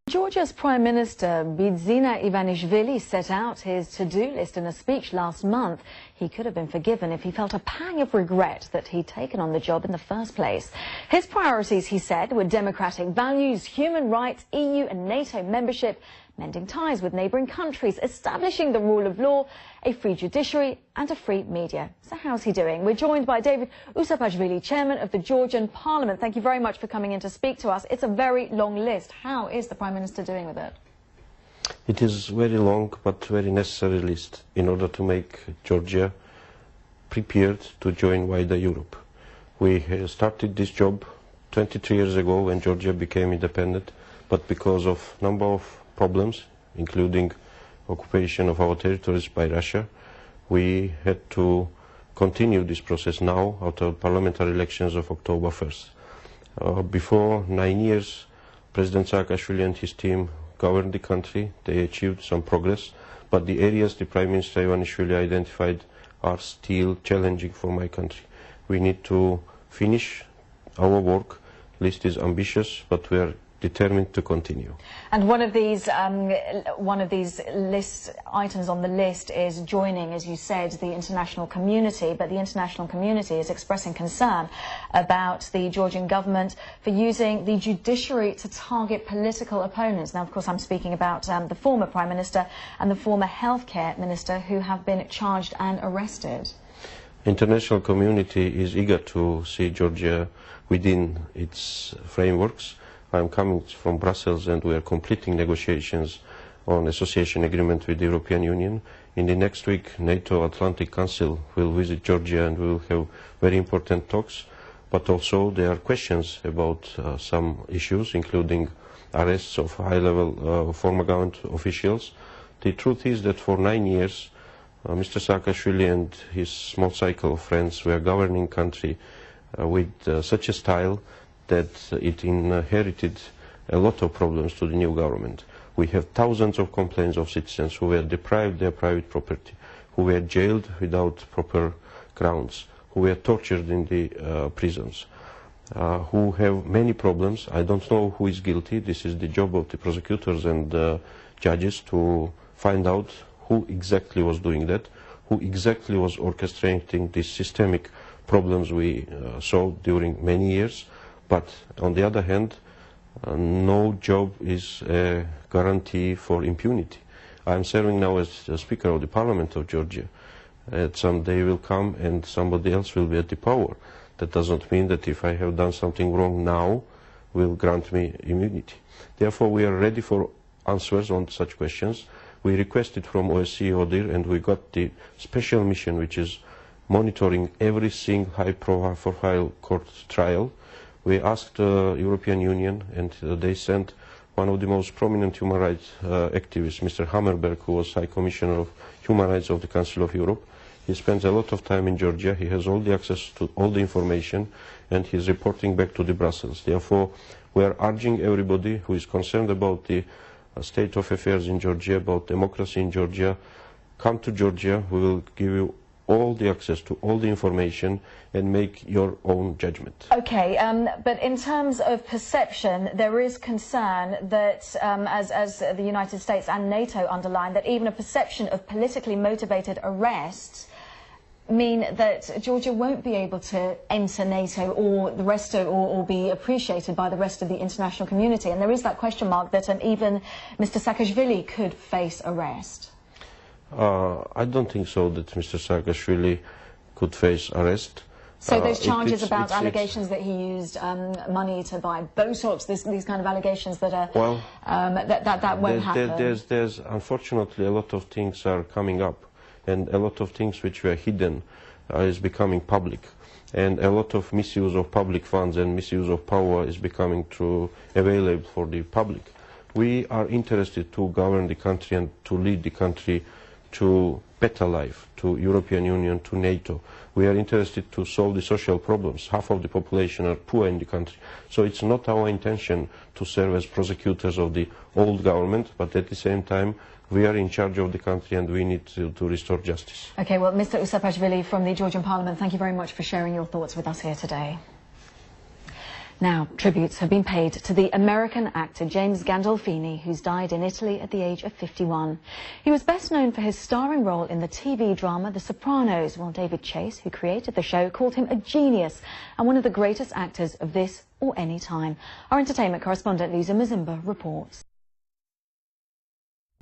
Georgia's Prime Minister Bidzina Ivanishvili set out his to-do list in a speech last month. He could have been forgiven if he felt a pang of regret that he'd taken on the job in the first place. His priorities, he said, were democratic values, human rights, EU and NATO membership, mending ties with neighbouring countries, establishing the rule of law, a free judiciary and a free media. So how's he doing? We're joined by Davith Usufashvili, Chairman of the Georgian Parliament. Thank you very much for coming in to speak to us. It's a very long list. How is the Prime Minister doing with it? It is very long but very necessary list in order to make Georgia prepared to join wider Europe. We started this job 23 years ago when Georgia became independent, but because of a number of problems, including occupation of our territories by Russia, we had to continue this process now after parliamentary elections of October 1st. Before 9 years, President Saakashvili and his team governed the country. They achieved some progress, but the areas the Prime Minister Ivanishvili identified are still challenging for my country. We need to finish our work. List is ambitious, but we are determined to continue. And one of these items on the list is joining, as you said, the international community. But the international community is expressing concern about the Georgian government for using the judiciary to target political opponents. Now, of course, I'm speaking about the former Prime Minister and the former Healthcare Minister who have been charged and arrested. International community is eager to see Georgia within its frameworks. I am coming from Brussels and we are completing negotiations on association agreement with the European Union. In the next week, NATO Atlantic Council will visit Georgia and we will have very important talks. But also there are questions about some issues, including arrests of high-level former government officials. The truth is that for 9 years, Mr. Saakashvili and his small cycle of friends were governing country with such a style that it inherited a lot of problems to the new government. We have thousands of complaints of citizens who were deprived their private property, who were jailed without proper grounds, who were tortured in the prisons, who have many problems. I don't know who is guilty. This is the job of the prosecutors and judges to find out who exactly was doing that, who exactly was orchestrating these systemic problems we saw during many years. But on the other hand, no job is a guarantee for impunity. I am serving now as the Speaker of the Parliament of Georgia. Some day will come and somebody else will be at the power. That doesn't mean that if I have done something wrong now, will grant me immunity. Therefore, we are ready for answers on such questions. We requested from OSCE ODIHR and we got the special mission which is monitoring every single high-profile court trial. We asked the European Union and they sent one of the most prominent human rights activists, Mr. Hammerberg, who was High Commissioner of Human Rights of the Council of Europe. He spends a lot of time in Georgia. He has all the access to all the information and he is reporting back to the Brussels. Therefore, we are urging everybody who is concerned about the state of affairs in Georgia, about democracy in Georgia, come to Georgia. We will give you all the access to all the information and make your own judgment. Okay, but in terms of perception, there is concern that, as the United States and NATO underline, that even a perception of politically motivated arrests mean that Georgia won't be able to enter NATO or the rest of, or be appreciated by the rest of the international community. And there is that question mark that even Mr. Saakashvili could face arrest. I don't think so that Mr. Saakashvili could face arrest. So those charges about allegations that he used money to buy Botox, these kind of allegations that are, well, that won't happen. There's unfortunately a lot of things are coming up, and a lot of things which were hidden is becoming public, and a lot of misuse of public funds and misuse of power is becoming available for the public. We are interested to govern the country and to lead the country to better life, to European Union, to NATO. We are interested to solve the social problems. Half of the population are poor in the country. So it's not our intention to serve as prosecutors of the old government, but at the same time, we are in charge of the country and we need to restore justice. Okay, well, Mr. Usufashvili from the Georgian Parliament, thank you very much for sharing your thoughts with us here today. Now, tributes have been paid to the American actor James Gandolfini, who's died in Italy at the age of 51. He was best known for his starring role in the TV drama The Sopranos, while David Chase, who created the show, called him a genius and one of the greatest actors of this or any time. Our entertainment correspondent Lisa Mazimba reports.